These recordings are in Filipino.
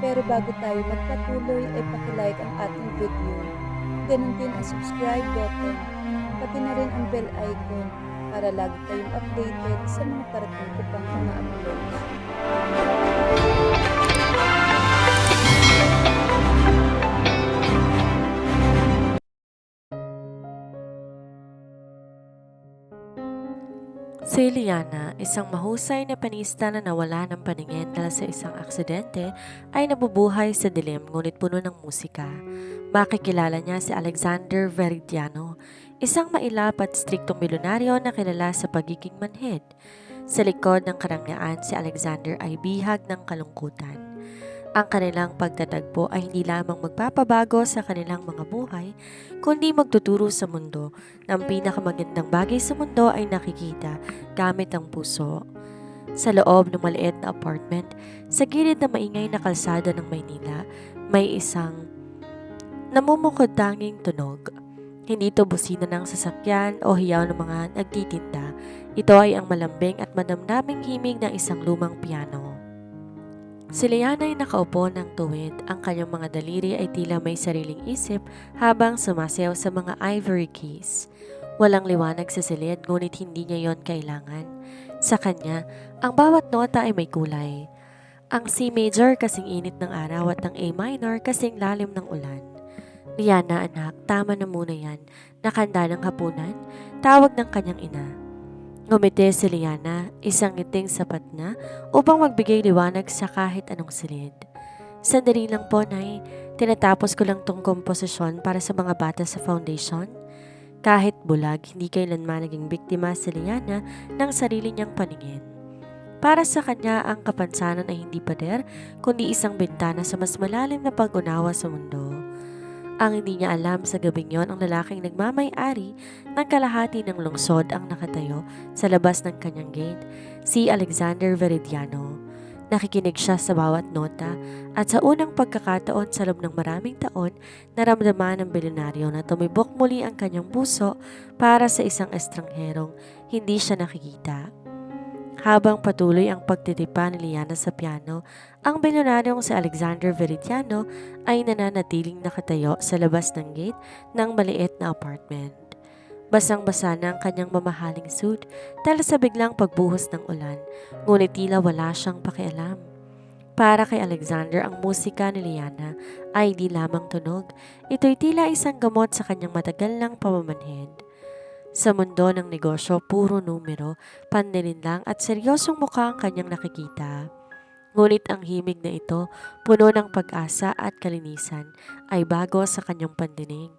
Pero bago tayo magpatuloy ay pakilike ang ating video. Ganon din ang subscribe button, pati na rin ang bell icon para lagi kayong updated sa mga parating ko pang mga uploads. Si Liana, isang mahusay na panista na nawala ng paningin dahil sa isang aksidente, ay nabubuhay sa dilim ngunit puno ng musika. Makikilala niya si Alexander Veridiano, isang mailap at striktong milyonaryo na kilala sa pagiging manhid. Sa likod ng karangyaan, si Alexander ay bihag ng kalungkutan. Ang kanilang pagtatagpo ay hindi lamang magpapabago sa kanilang mga buhay, kundi magtuturo sa mundo na ang pinakamagandang bagay sa mundo ay nakikita gamit ang puso. Sa loob ng maliit na apartment, sa gilid na maingay na kalsada ng Maynila, may isang namumukod tanging tunog. Hindi ito busina ng sasakyan o hiyaw ng mga nagtitinda. Ito ay ang malambing at madamdaming himig ng isang lumang piano. Si Liana ay nakaupo ng tuwid. Ang kanyang mga daliri ay tila may sariling isip habang sumasayaw sa mga ivory keys. Walang liwanag sa silid ngunit hindi niya yon kailangan. Sa kanya, ang bawat nota ay may kulay. Ang C major kasing init ng araw at ang A minor kasing lalim ng ulan. Liana anak, tama na muna yan. Nakanda ng hapunan, tawag ng kanyang ina. Ngumiti si Liana, isang ngiting sapat na upang magbigay liwanag sa kahit anong silid. Sandali lang po, Nay. Tinatapos ko lang tong komposisyon para sa mga bata sa foundation. Kahit bulag, hindi kailanman naging biktima si Liana ng sarili niyang paningin. Para sa kanya, ang kapansanan ay hindi pader, kundi isang bintana sa mas malalim na pag-unawa sa mundo. Ang hindi niya alam sa gabing yon, ang lalaking nagmamay-ari ng kalahati ng lungsod ang nakatayo sa labas ng kanyang gate, si Alexander Veridiano. Nakikinig siya sa bawat nota at sa unang pagkakataon sa loob ng maraming taon, naramdaman ng bilyonaryo na tumibok muli ang kanyang puso para sa isang estrangherong hindi siya nakikita. Habang patuloy ang pagtitipa ni Liana sa piano, ang bilyonaryong si Alexander Veridiano ay nananatiling nakatayo sa labas ng gate ng maliit na apartment. Basang-basa na ang kanyang mamahaling suit dahil sa biglang pagbuhos ng ulan, ngunit tila wala siyang pakialam. Para kay Alexander, ang musika ni Liana ay di lamang tunog, ito'y tila isang gamot sa kanyang matagal ng pamamanhid. Sa mundo ng negosyo, puro numero, panlilinlang at seryosong mukha ang kanyang nakikita. Ngunit ang himig na ito, puno ng pag-asa at kalinisan, ay bago sa kanyang pandinig.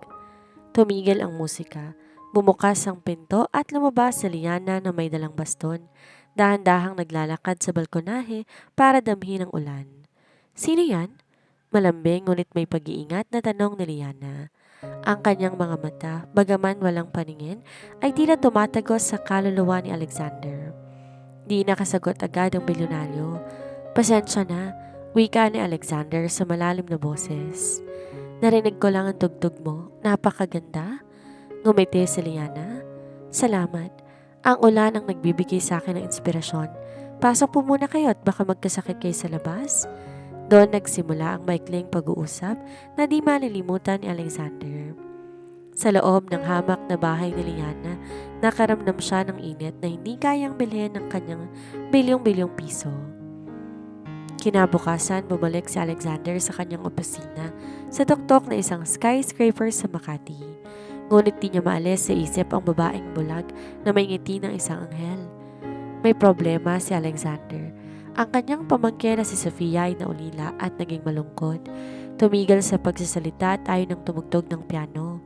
Tumigil ang musika, bumukas ang pinto at lumabas si Liana na may dalang baston. Dahan-dahang naglalakad sa balkonahe para damhin ang ulan. Sino yan? Malambing ngunit may pag-iingat na tanong ni Liana. Ang kanyang mga mata, bagaman walang paningin, ay tila tumatagos sa kaluluwa ni Alexander. Di nakasagot agad ang bilyonaryo. Pasensya na, wika ni Alexander sa malalim na boses. Narinig ko lang ang tugtog mo, napakaganda. Ngumiti si Liana. Salamat, ang ulan ang nagbibigay sa akin ng inspirasyon. Pasok po muna kayo at baka magkasakit kayo sa labas. Doon nagsimula ang maikling pag-uusap na di malilimutan ni Alexander. Sa loob ng hamak na bahay ni Liana, nakaramdam siya ng init na hindi kayang bilhin ng kanyang bilyong-bilyong piso. Kinabukasan, bumalik si Alexander sa kanyang opisina sa tuktok na isang skyscraper sa Makati. Ngunit di niya maalis sa isip ang babaeng bulag na may ngiti ng isang anghel. May problema si Alexander. Ang kanyang pamangkin na si Sofia ay naulila at naging malungkot. Tumigil sa pagsasalita at ayaw ng tumugtog ng piano.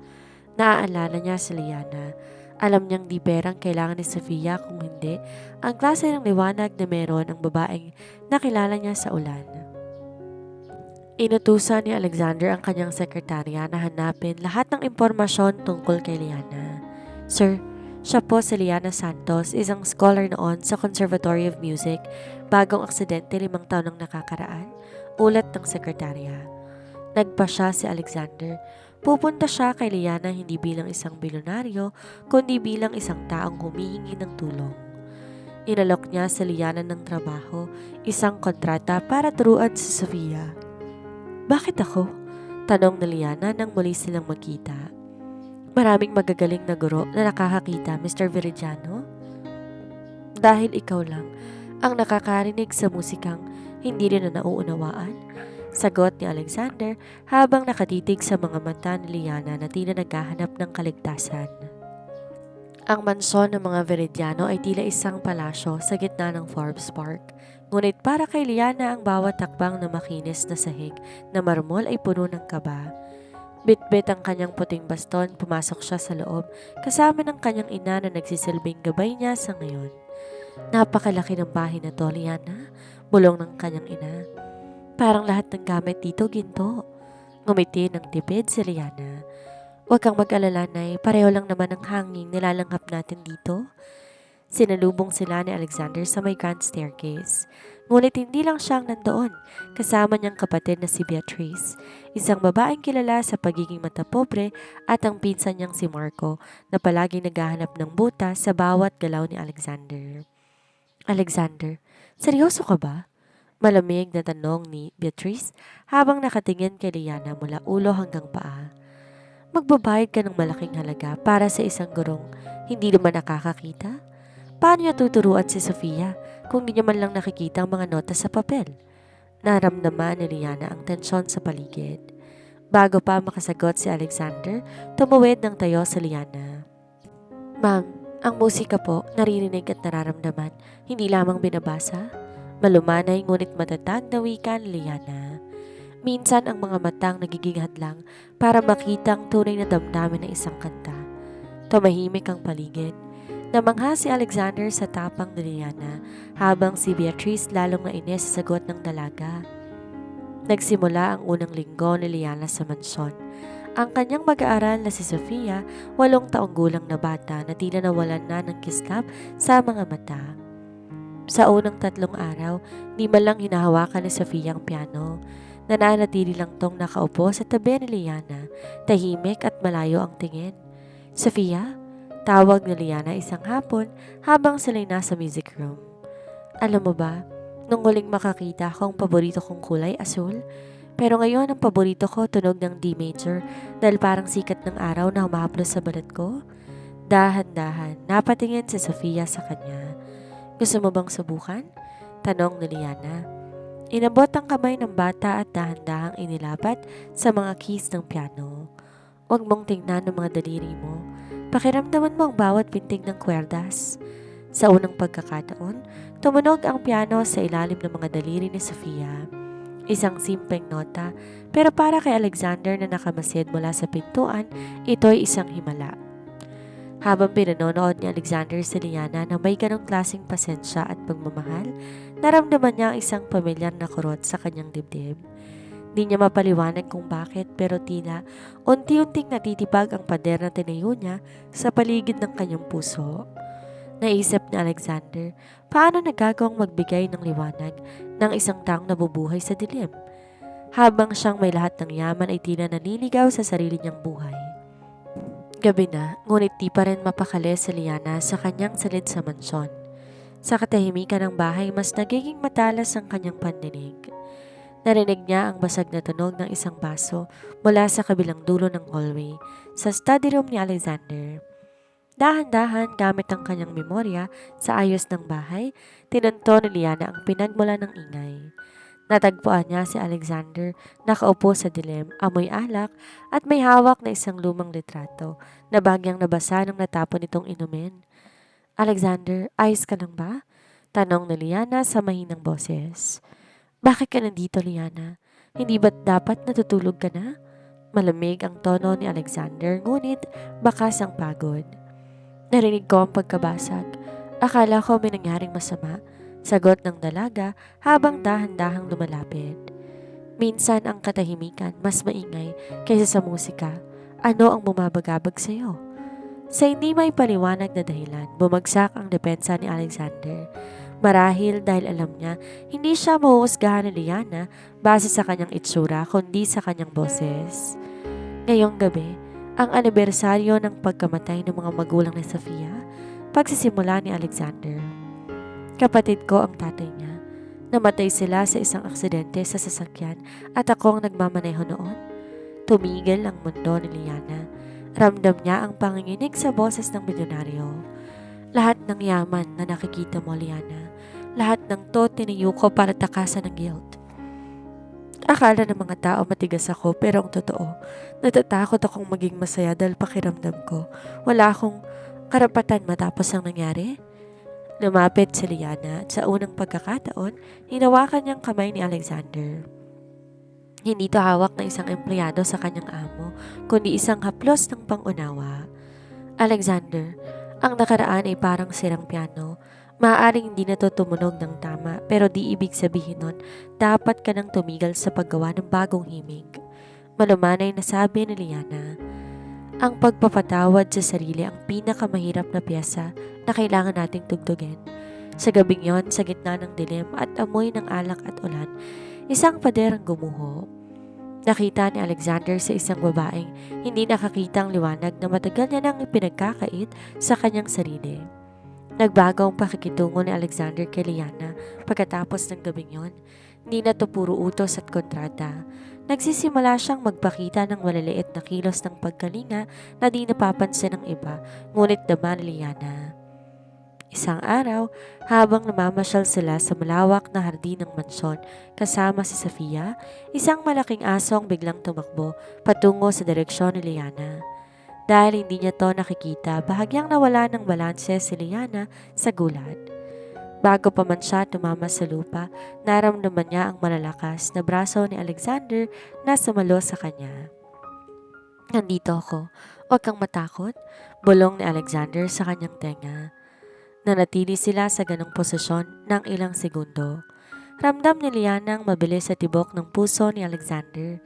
Naaalala niya si Liana. Alam niyang di perang kailangan ni Sofia kung hindi ang klase ng liwanag na meron ang babaeng nakilala niya sa ulan. Inutusan ni Alexander ang kanyang sekretarya na hanapin lahat ng impormasyon tungkol kay Liana. Sir, siya po si Liana Santos, isang scholar noon sa Conservatory of Music, bagong aksidente 5 taon nang nakakaraan, ulat ng sekretarya. Nagpa siya si Alexander. Pupunta siya kay Liana hindi bilang isang bilyonaryo, kundi bilang isang taong humihingi ng tulong. Inalok niya sa Liana ng trabaho, isang kontrata para turuan si Sofia. Bakit ako? Tanong ni Liana nang muli silang magkita. Maraming magagaling na guro na nakakakita, Mr. Veridiano. Dahil ikaw lang ang nakakarinig sa musikang hindi rin na nauunawaan. Sagot ni Alexander habang nakatitig sa mga mata ni Liana na tila naghahanap ng kaligtasan. Ang mansyon ng mga Veridiano ay tila isang palasyo sa gitna ng Forbes Park. Ngunit para kay Liana ang bawat takbang na makinis na sahig na marmol ay puno ng kaba. Bitbit ang kanyang puting baston, pumasok siya sa loob kasama ng kanyang ina na nagsisilbing gabay niya sa ngayon. Napakalaki ng bahay na to, Liana, bulong ng kanyang ina. Parang lahat ng gamit dito ginto. Ngumiti ng tipid si Liana. Huwag kang mag-alala, Nay, pareho lang naman ang hanging nilalanghap natin dito. Sinalubong sila ni Alexander sa may grand staircase. Ngunit hindi lang siyang nandoon, kasama niyang kapatid na si Beatrice, isang babaeng kilala sa pagiging matapobre at ang pinsan niyang si Marco na palaging naghahanap ng buta sa bawat galaw ni Alexander. Alexander, seryoso ka ba? Malamig na tanong ni Beatrice habang nakatingin kay Liana mula ulo hanggang paa. Magbabayad ka ng malaking halaga para sa isang gurong hindi naman nakakakita? Paano niya tuturuan si Sofia kung di niya man lang nakikita ang mga nota sa papel? Naramdaman ni Liana ang tensyon sa paligid. Bago pa makasagot si Alexander, tumuwid ng tayo si Liana. Ma'am, ang musika po, naririnig at nararamdaman, hindi lamang binabasa. Malumanay ngunit matatag na wika ni Liana. Minsan ang mga matang nagiging hadlang para makita ang tunay na damdamin ng isang kanta. Tumahimik ang paligid. Namangha si Alexander sa tapang ni Liana habang si Beatrice lalong nainis sa sagot ng dalaga. Nagsimula ang unang linggo ni Liana sa mansyon. Ang kanyang mag-aaral na si Sofia, 8 taong gulang na bata na tila nawalan na ng kislap sa mga mata. Sa unang 3 araw, di man lang hinahawakan ni Sofia ang piano. Nananatili lang tong nakaupo sa tabi ni Liana, tahimik at malayo ang tingin. Sofia? Tawag ni Liana isang hapon habang sila'y nasa music room. Alam mo ba, nung huling makakita ko ang paborito kong kulay asul, pero ngayon ang paborito ko tunog ng D major dahil parang sikat ng araw na humahaplos sa balat ko. Dahan-dahan, napatingin si Sofia sa kanya. Gusto mo bang subukan? Tanong ni Liana. Inabot ang kamay ng bata at dahan-dahang inilapat sa mga keys ng piano. Huwag mong tingnan ang mga daliri mo. Pakiramdaman mo ang bawat pintig ng kwerdas. Sa unang pagkakataon, tumunog ang piano sa ilalim ng mga daliri ni Sofia. Isang simpleng nota, pero para kay Alexander na nakamasid mula sa pintuan, ito'y isang himala. Habang pinanonood ni Alexander si Liana na may ganong klaseng pasensya at pagmamahal, naramdaman niya ang isang pamilyar na kurot sa kanyang dibdib. Di niya mapaliwanag kung bakit pero tila unti-unting natitibag ang pader na tinayo niya sa paligid ng kanyang puso. Naisip ni Alexander, paano nagagawang magbigay ng liwanag ng isang taong nabubuhay sa dilim? Habang siyang may lahat ng yaman ay tila naliligaw sa sarili niyang buhay. Gabi na, ngunit di pa rin mapakali si Liana sa kanyang silid sa mansyon. Sa katahimikan ng bahay, mas nagiging matalas ang kanyang pandinig. Narinig niya ang basag na tunog ng isang baso mula sa kabilang dulo ng hallway, sa study room ni Alexander. Dahan-dahan gamit ang kanyang memorya sa ayos ng bahay, tinunto ni Liana ang pinagmula ng ingay. Natagpuan niya si Alexander, nakaupo sa dilim, amoy alak at may hawak na isang lumang litrato na bagyang nabasa nang natapon itong inumin. Alexander, ayos ka lang ba? Tanong ni Liana sa mahinang boses. Bakit ka nandito, Liana? Hindi ba't dapat natutulog ka na? Malamig ang tono ni Alexander, ngunit bakas ang pagod. Narinig ko ang pagkabasag. Akala ko may nangyaring masama. Sagot ng dalaga habang dahan-dahang lumalapit. Minsan ang katahimikan mas maingay kaysa sa musika. Ano ang bumabagabag sa iyo? Sa hindi may paliwanag na dahilan, bumagsak ang depensa ni Alexander. Marahil dahil alam niya, hindi siya mahuhusgahan ni Liana base sa kanyang itsura kundi sa kanyang boses. Ngayong gabi, ang anibersaryo ng pagkamatay ng mga magulang ni Sofia, pagsisimula ni Alexander. Kapatid ko ang tatay niya. Namatay sila sa isang aksidente sa sasakyan at ako ang nagmamaneho noon. Tumigil ang mundo ni Liana. Ramdam niya ang panginginig sa boses ng milyonaryo. Lahat ng yaman na nakikita mo, Liana, lahat ng to tiniyo ko para takasan ng guilt. Akala ng mga tao matigas ako pero ang totoo, natatakot akong maging masaya dahil pakiramdam ko wala akong karapatan matapos ang nangyari. Lumapit si Liana at sa unang pagkakataon, hinawakan niyang kamay ni Alexander. Hindi to hawak na isang empleyado sa kanyang amo, kundi isang haplos ng pangunawa. Alexander, ang nakaraan ay parang sirang piano. Maaaring hindi na to tumunog ng tama, pero di ibig sabihin nun, dapat ka nang tumigil sa paggawa ng bagong himig. Malumanay na sabi ni Liana, ang pagpapatawad sa sarili ang pinakamahirap na piyesa na kailangan nating tugtugin. Sa gabing yon, sa gitna ng dilim at amoy ng alak at ulan, isang pader ang gumuho. Nakita ni Alexander sa isang babaeng hindi nakakitang liwanag na matagal niya nang ipinagkakait sa kanyang sarili. Nagbago ang pakikitungo ni Alexander kay Liana pagkatapos ng gabing yon. Hindi na to puro utos at kontrata. Nagsisimula siyang magpakita ng maliliit na kilos ng pagkalinga na di napapansin ng iba, ngunit naman ni Liana. Isang araw, habang namamasyal sila sa malawak na hardin ng mansyon kasama si Sofia, isang malaking asong biglang tumakbo patungo sa direksyon ni Liana. Dahil hindi niya to nakikita, bahagyang nawala ng balanse si Liana sa gulat. Bago pa man siya tumama sa lupa, naramdaman niya ang malalakas na braso ni Alexander na sumalo sa kanya. Nandito ako, huwag kang matakot, bulong ni Alexander sa kanyang tenga. Nanatili sila sa ganong posisyon ng ilang segundo. Ramdam ni Liana ang mabilis sa tibok ng puso ni Alexander,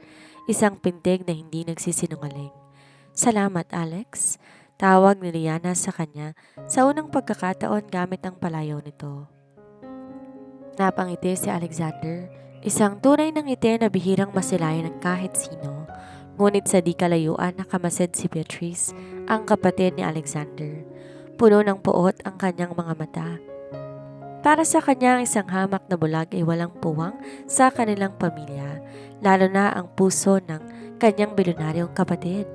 isang pintig na hindi nagsisinungaling. Salamat, Alex. Tawag ni Liana sa kanya sa unang pagkakataon gamit ang palayaw nito. Napangiti si Alexander, isang tunay ng ngiti na bihirang masilayan ng kahit sino. Ngunit sa di kalayuan nakamasid si Beatrice, ang kapatid ni Alexander. Puno ng puot ang kanyang mga mata. Para sa kanya, isang hamak na bulag ay walang puwang sa kanilang pamilya, lalo na ang puso ng kanyang bilyonaryong kapatid.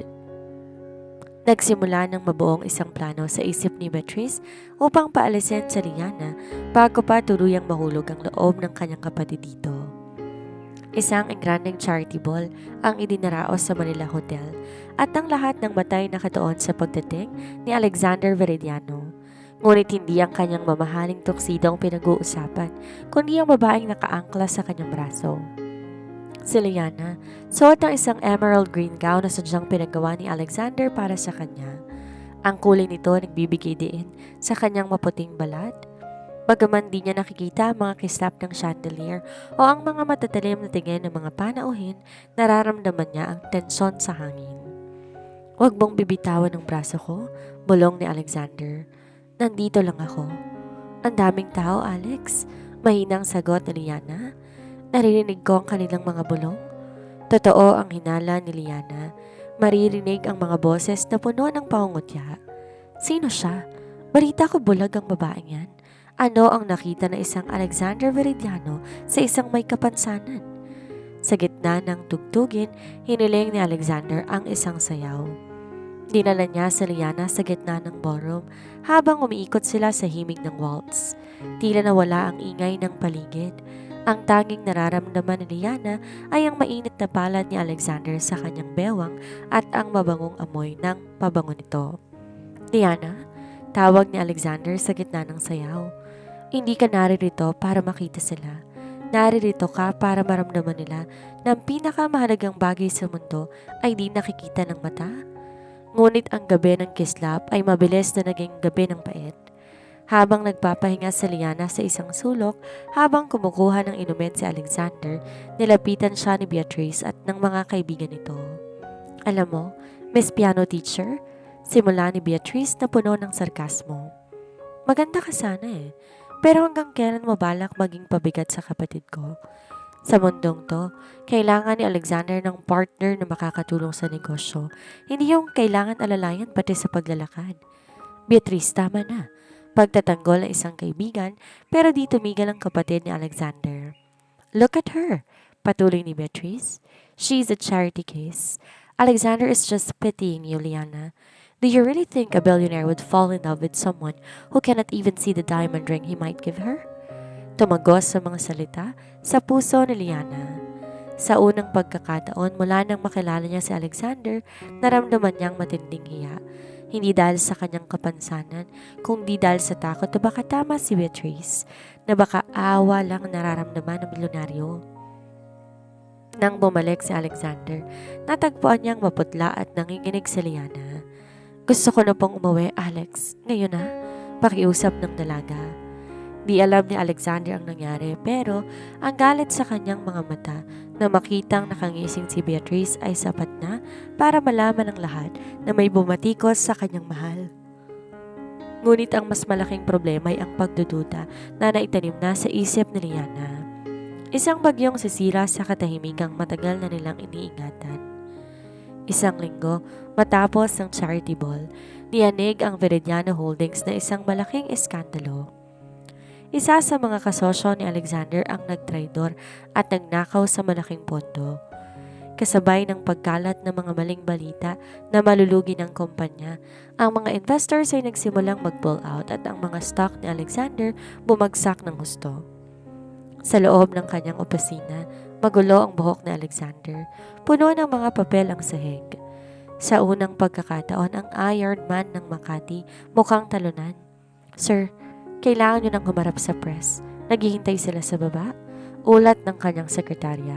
Nagsimula ng mabuong isang plano sa isip ni Beatrice upang paalisin si Liana bago pa tuluyang mahulog ang loob ng kanyang kapatid dito. Isang engrandeng charity ball ang idinaraos sa Manila Hotel at ang lahat ng matay nakatuon sa pagdating ni Alexander Veridiano. Ngunit hindi ang kanyang mamahaling tuxedo ang pinag-uusapan, kundi ang babaeng nakaangkla sa kanyang braso. Si Liana, suot ng isang emerald green gown na sadyang pinagawa ni Alexander para sa kanya. Ang kulay nito nagbibigay diin sa kanyang maputing balat. Bagaman di niya nakikita ang mga kislap ng chandelier o ang mga matatalim na tingin ng mga panauhin, nararamdaman niya ang tensyon sa hangin. Huwag mong bibitawan ng braso ko, bulong ni Alexander. Nandito lang ako. Ang daming tao, Alex. Mahinang sagot ni Liana. Naririnig ko ang kanilang mga bulong. Totoo ang hinala ni Liana. Maririnig ang mga boses na puno ng pangungutya. Sino siya? Balita ko bulag ang babaeng yan. Ano ang nakita na isang Alexander Veridiano sa isang may kapansanan? Sa gitna ng tugtugin, hiniling ni Alexander ang isang sayaw. Dinala niya si Liana sa gitna ng ballroom habang umiikot sila sa himig ng waltz. Tila nawala ang ingay ng paligid. Ang tanging nararamdaman ni Liana ay ang mainit na palad ni Alexander sa kanyang bewang at ang mabangong amoy ng pabango nito. Liana, tawag ni Alexander sa gitna ng sayaw. Hindi ka naririto para makita sila. Naririto ka para maramdaman nila na ang pinakamahalagang bagay sa mundo ay di nakikita ng mata. Ngunit ang gabi ng kislap ay mabilis na naging gabi ng pait. Habang nagpapahinga si Liana sa isang sulok, habang kumukuha ng inumin si Alexander, nilapitan siya ni Beatrice at ng mga kaibigan nito. Alam mo, Miss Piano Teacher, simula ni Beatrice na puno ng sarkasmo. Maganda ka sana pero hanggang kailan mo balak maging pabigat sa kapatid ko? Sa mundong to, kailangan ni Alexander ng partner na makakatulong sa negosyo. Hindi yung kailangan alalayan pati sa paglalakad. Beatrice, tama na. pagtatanggol ng isang kaibigan, pero di tumigil ang kapatid ni Alexander. Look at her, patuloy ni Beatrice. She's a charity case. Alexander is just pitying you, Liana. Do you really think a billionaire would fall in love with someone who cannot even see the diamond ring he might give her? Tumagos sa mga salita sa puso ni Liana. Sa unang pagkakataon mula nang makilala niya si Alexander, naramdaman niyang matinding hiya. Hindi dahil sa kanyang kapansanan, kundi dahil sa takot na baka tama si Beatrice, na baka awa lang nararamdaman ng milyonaryo. Nang bumalik si Alexander, natagpuan niyang maputla at nanginginig si Liana. Gusto ko na pong umuwi, Alex. Ngayon na, pakiusap ng dalaga. Di alam ni Alexander ang nangyari, pero ang galit sa kanyang mga mata na makitang nakangising si Beatrice ay sapat na para malaman ng lahat na may bumatikos sa kanyang mahal. Ngunit ang mas malaking problema ay ang pagdududa na naitanim na sa isip ni Liana. Isang bagyong sisira sa katahimikang matagal na nilang iniingatan. Isang linggo matapos ang charity ball, niyanig ang Veridiano Holdings na isang malaking eskandalo. Isa sa mga kasosyo ni Alexander ang nagtraidor at nagnakaw sa malaking pondo. Kasabay ng pagkalat ng mga maling balita na malulugi ng kumpanya, ang mga investors ay nagsimulang mag-pull out at ang mga stock ni Alexander bumagsak ng husto. Sa loob ng kanyang opisina, magulo ang buhok ni Alexander. Puno ng mga papel ang sahig. Sa unang pagkakataon, ang Iron Man ng Makati mukhang talunan. Sir, kailangan nyo nang humarap sa press. Naghihintay sila sa baba. Ulat ng kanyang sekretarya.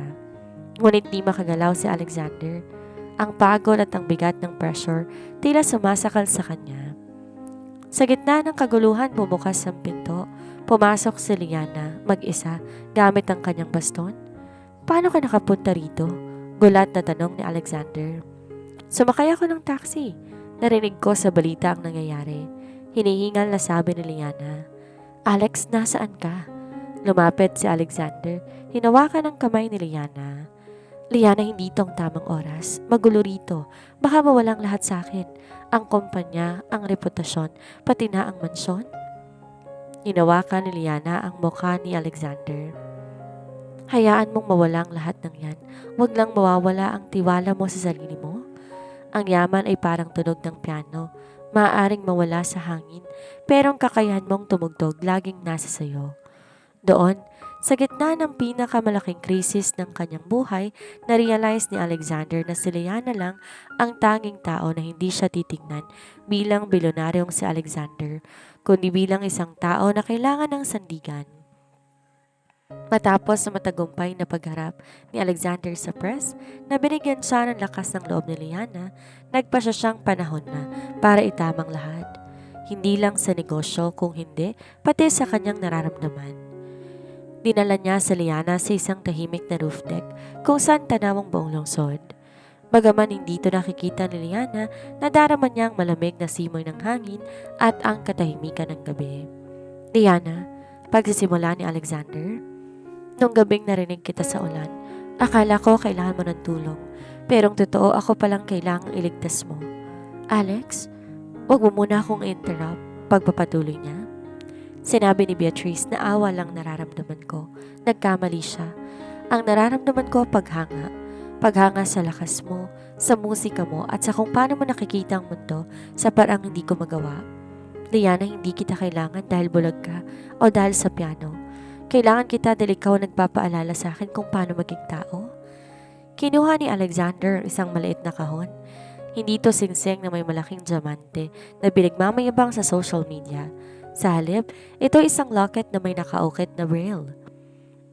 Ngunit di makagalaw si Alexander. Ang pagod at ang bigat ng pressure tila sumasakal sa kanya. Sa gitna ng kaguluhan, bumukas ang pinto. Pumasok si Liana, mag-isa, gamit ang kanyang baston. Paano ka nakapunta rito? Gulat na tanong ni Alexander. Sumakay ako ng taxi. Narinig ko sa balita ang nangyayari. Hinihingal na sabi ni Liana. Alex, nasaan ka? Lumapit si Alexander. Hinawakan ang kamay ni Liana. Liana, hindi ito ang tamang oras. Magulo rito. Baka mawalang lahat sa akin. Ang kumpanya, ang reputasyon, pati na ang mansyon. Hinawakan ni Liana ang mukha ni Alexander. Hayaan mong mawalang lahat ng yan. Huwag lang mawawala ang tiwala mo sa sarili mo. Ang yaman ay parang tunog ng piano. Maaaring mawala sa hangin, pero ang kakayahan mong tumugtog laging nasa sayo. Doon, sa gitna ng pinakamalaking krisis ng kanyang buhay, na-realize ni Alexander na si Liana lang ang tanging tao na hindi siya titingnan bilang bilyonaryong si Alexander, kundi bilang isang tao na kailangan ng sandigan. Matapos sa matagumpay na pagharap ni Alexander sa press na binigyan siya ng lakas ng loob ni Liana, nagpasya siyang panahon na para itamang lahat. Hindi lang sa negosyo kung hindi, pati sa kanyang nararamdaman. Dinala niya si Liana sa isang tahimik na roof deck kung saan tanawang buong lungsod. Bagaman hindi ito nakikita ni Liana, nadarama niya ang malamig na simoy ng hangin at ang katahimikan ng gabi. Liana, pagsisimula ni Alexander. Nung gabing narinig kita sa ulan, akala ko kailangan mo ng tulong, pero ang totoo ako palang kailangang iligtas mo. Alex, wag mo muna akong interrupt, pagpapatuloy niya. Sinabi ni Beatrice na awa lang nararamdaman ko. Nagkamali siya. Ang nararamdaman ko paghanga. Paghanga sa lakas mo, sa musika mo at sa kung paano mo nakikita ang mundo sa parang hindi ko magawa. Liana, hindi kita kailangan dahil bulag ka o dahil sa piano. Kailangan kita dahil ikaw nagpapaalala sa akin kung paano maging tao. Kinuha ni Alexander isang maliit na kahon. Hindi ito singsing na may malaking diamante na pinagmamayabang sa social media. Sa halip, ito isang locket na may nakaukit na braille.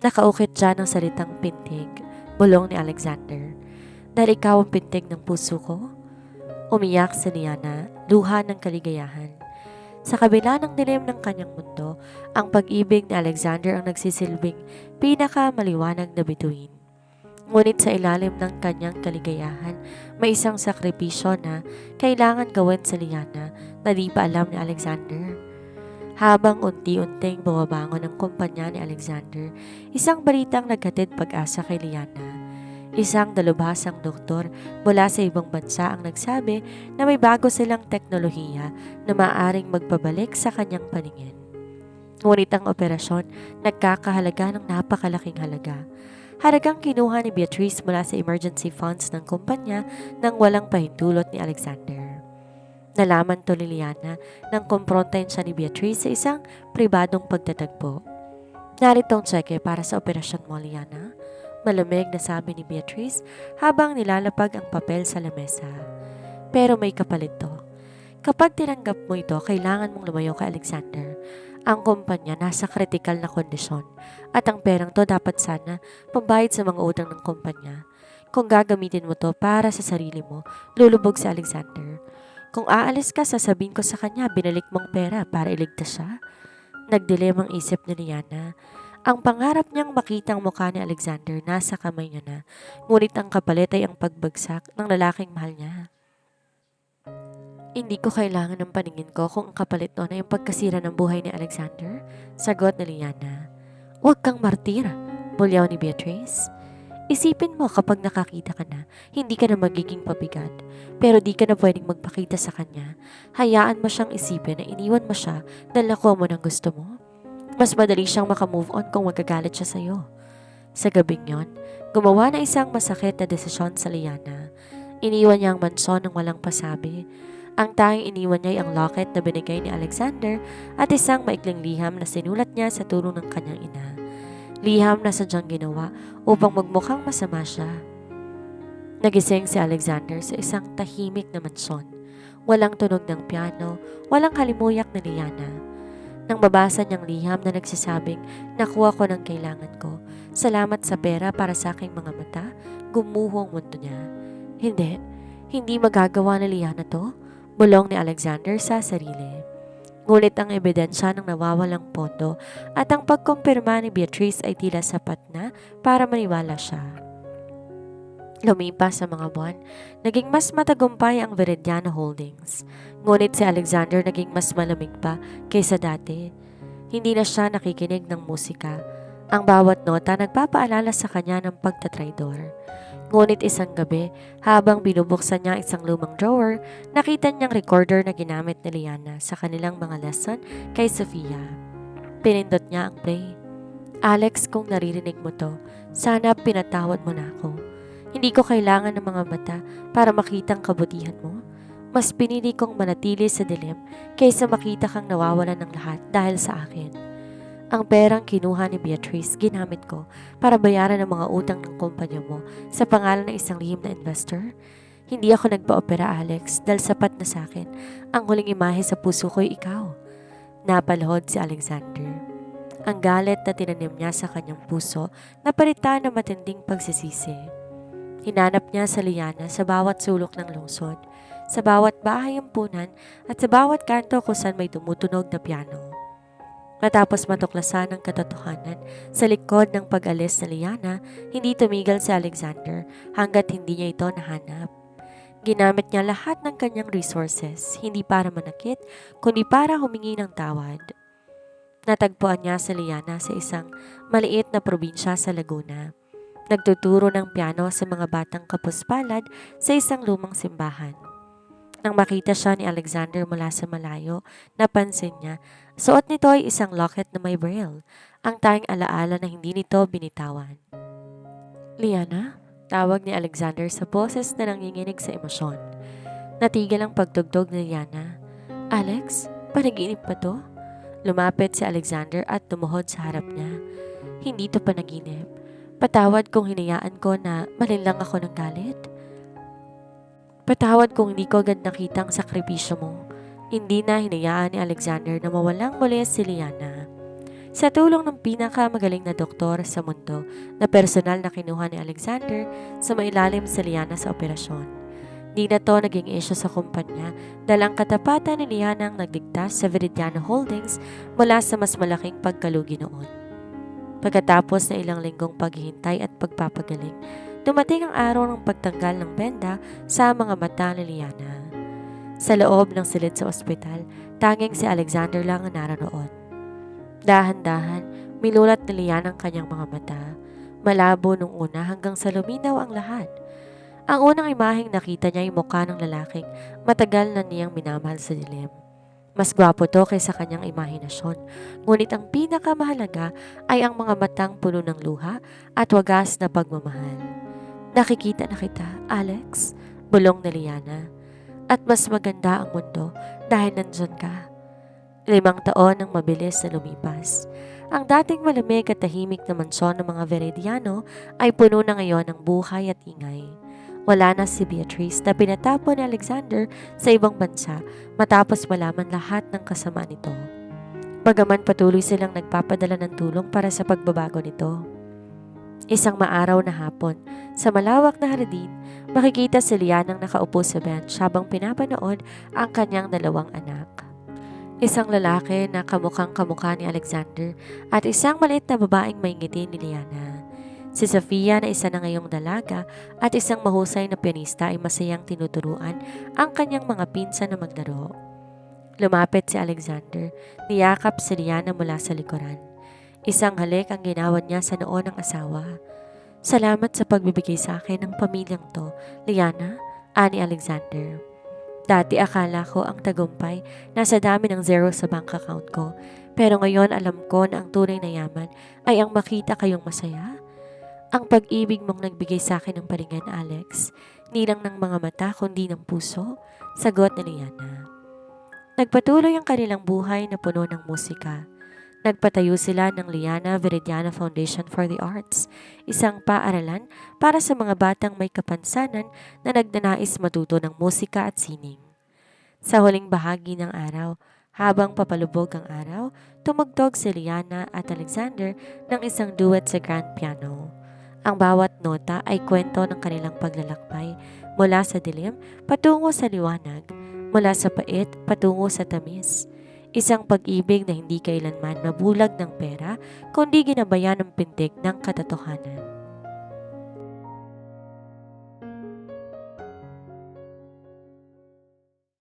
Nakaukit dyan ang salitang pintig, bulong ni Alexander. Dahil ikaw ang pintig ng puso ko? Umiyak si Liana, luha ng kaligayahan. Sa kabila ng dilim ng kanyang mundo, ang pag-ibig ni Alexander ang nagsisilbing pinakamaliwanag na bituin. Ngunit sa ilalim ng kanyang kaligayahan, may isang sakripisyo na kailangan gawin sa Liana na di pa alam ni Alexander. Habang unti-unting bumabangon ang kumpanya ni Alexander, isang balitang naghatid pag-asa kay Liana. Isang dalubhasang doktor mula sa ibang bansa ang nagsabi na may bago silang teknolohiya na maaaring magpabalik sa kanyang paningin. Ngunit ang operasyon nagkakahalaga ng napakalaking halaga. Halagang kinuha ni Beatrice mula sa emergency funds ng kumpanya nang walang pahintulot ni Alexander. Nalaman to ni Liana nang kumprontahin siya ni Beatrice sa isang pribadong pagtatagpo. Narito ang tseke para sa operasyon mo, Liana. Malamig na sabi ni Beatrice habang nilalapag ang papel sa lamesa. Pero may kapalit to. Kapag tinanggap mo ito, kailangan mong lumayo kay Alexander. Ang kumpanya nasa kritikal na kondisyon at ang perang to dapat sana pambayad sa mga utang ng kumpanya. Kung gagamitin mo to para sa sarili mo, lulubog si Alexander. Kung aalis ka, sasabihin ko sa kanya binalik mong pera para iligtas siya. Nagdilim ang isip ni Liana. Ang pangarap niyang makita ang mukha ni Alexander nasa kamay niya na, ngunit ang kapalit ay ang pagbagsak ng lalaking mahal niya. Hindi ko kailangan ng paningin ko kung ang kapalit noon ay ang pagkasira ng buhay ni Alexander, sagot ni Liana. Huwag kang martir, bulyaw ni Beatrice. Isipin mo kapag nakakita ka na, hindi ka na magiging pabigat, pero di ka na pwedeng magpakita sa kanya. Hayaan mo siyang isipin na iniwan mo siya dahil nakuha mo ng gusto mo. Mas madali siyang makamove on kung magagalit siya sa'yo. Sa gabing yon, gumawa na isang masakit na desisyon sa Liana. Iniwan niya ang mansyon ng walang pasabi. Ang tanging iniwan niya ay ang locket na binigay ni Alexander at isang maikling liham na sinulat niya sa tulong ng kanyang ina. Liham na sadyang ginawa upang magmukhang masama siya. Nagising si Alexander sa isang tahimik na mansyon. Walang tunog ng piano, walang halimuyak na Liana. Nang mabasa niyang liham na nagsasabing, nakuha ko ng kailangan ko. Salamat sa pera para sa aking mga mata, gumuho ang mundo niya. Hindi magagawa ni Liana to, bulong ni Alexander sa sarili. Ngunit ang ebidensya ng nawawalang pondo at ang pagkumpirma ni Beatrice ay tila sapat na para maniwala siya. Lumipas sa mga buwan, naging mas matagumpay ang Veridiana Holdings. Ngunit si Alexander naging mas malamig pa kaysa dati. Hindi na siya nakikinig ng musika. Ang bawat nota nagpapaalala sa kanya ng pagtatraidor. Ngunit isang gabi, habang binubuksan niya isang lumang drawer, nakita niyang recorder na ginamit ni Liana sa kanilang mga lesson kay Sofia. Pinindot niya ang play. Alex, kung naririnig mo to, sana pinatawad mo na ako. Hindi ko kailangan ng mga mata para makita ang kabutihan mo. Mas pinili kong manatili sa dilim kaysa makita kang nawawalan ng lahat dahil sa akin. Ang perang kinuha ni Beatrice, ginamit ko para bayaran ang mga utang ng kumpanya mo sa pangalan ng isang lihim na investor. Hindi ako nagpa-opera, Alex, dahil sapat na sa akin. Ang huling imahe sa puso ko'y ikaw. Napalhod si Alexander. Ang galit na tinanim niya sa kanyang puso napalitan ng matinding pagsisisi. Hinanap niya sa Liana sa bawat sulok ng lungsod, sa bawat bahay ampunan at sa bawat kanto kung saan may tumutunog na piano. Matapos matuklasan ang katotohanan sa likod ng pag-alis ni Liana, hindi tumigil si Alexander hanggat hindi niya ito nahanap. Ginamit niya lahat ng kanyang resources, hindi para manakit, kundi para humingi ng tawad. Natagpuan niya si Liana sa isang maliit na probinsya sa Laguna. Nagtuturo ng piano sa mga batang kapuspalad sa isang lumang simbahan. Nang makita siya ni Alexander mula sa malayo, napansin niya, suot nito ay isang locket na may braille, ang tanging alaala na hindi nito binitawan. Liana? Tawag ni Alexander sa boses na nanginginig sa emosyon. Natigil ang pagtugtog ni Liana. Alex, panaginip pa to? Lumapit si Alexander at tumuhod sa harap niya. Hindi to panaginip. Patawad kung hinayaan ko na malinlang ako ng galit. Patawad kung hindi ko agad nakita ang sakripisyo mo. Hindi na hinayaan ni Alexander na mawalang muli si Liana. Sa tulong ng pinakamagaling na doktor sa mundo na personal na kinuha ni Alexander sa mailalim si Liana sa operasyon. Di na to naging issue sa kumpanya dahil ang katapatan ni Liana ang nagligtas sa Veridiana Holdings mula sa mas malaking pagkalugi noon. Pagkatapos na ilang linggong paghihintay at pagpapagaling, dumating ang araw ng pagtanggal ng benda sa mga mata ni Liana. Sa loob ng silid sa ospital, tanging si Alexander lang ang naroon. Dahan-dahan, milulat ni Liana ang kanyang mga mata. Malabo nung una hanggang sa luminaw ang lahat. Ang unang imaheng nakita niya ay mukha ng lalaking matagal na niyang minamahal sa dilim. Mas gwapo to kaysa kanyang imahinasyon, ngunit ang pinakamahalaga ay ang mga matang puno ng luha at wagas na pagmamahal. Nakikita na kita, Alex, bulong ni Liana. At mas maganda ang mundo dahil nandyan ka. 5 taon ang mabilis na lumipas. Ang dating malamig at tahimik na mansyon ng mga Veridiano ay puno na ngayon ng buhay at ingay. Wala na si Beatrice na pinatapon ni Alexander sa ibang bansa matapos malaman lahat ng kasamaan nito. Bagaman patuloy silang nagpapadala ng tulong para sa pagbabago nito. Isang maaraw na hapon, sa malawak na hardin, makikita si Lianang nakaupo sa bench habang pinapanood ang kanyang 2 anak. Isang lalaki na kamukhang kamukha ni Alexander at isang maliit na babaeng may ngiti ni Liana. Si Sofia na isa na ngayong dalaga at isang mahusay na pianista ay masayang tinuturuan ang kanyang mga pinsan na maglaro. Lumapit si Alexander, niyakap si Liana mula sa likuran. Isang halik ang ginawan niya sa noo ng asawa. Salamat sa pagbibigay sa akin ng pamilyang to, Liana, ani Alexander. Dati akala ko ang tagumpay nasa dami ng zero sa bank account ko, pero ngayon alam ko na ang tunay na yaman ay ang makita kayong masaya. Ang pag-ibig mong nagbigay sa akin ng palingan, Alex, hindi lang ng mga mata kundi ng puso, sagot ni Liana. Nagpatuloy ang kanilang buhay na puno ng musika. Nagpatayo sila ng Liana Veridiana Foundation for the Arts, isang paaralan para sa mga batang may kapansanan na nagnanais matuto ng musika at sining. Sa huling bahagi ng araw, habang papalubog ang araw, tumugtog si Liana at Alexander ng isang duet sa grand piano. Ang bawat nota ay kwento ng kanilang paglalakbay mula sa dilim patungo sa liwanag, mula sa pait patungo sa tamis. Isang pag-ibig na hindi kailanman mabulag ng pera kundi ginabayan ng pintig ng katotohanan.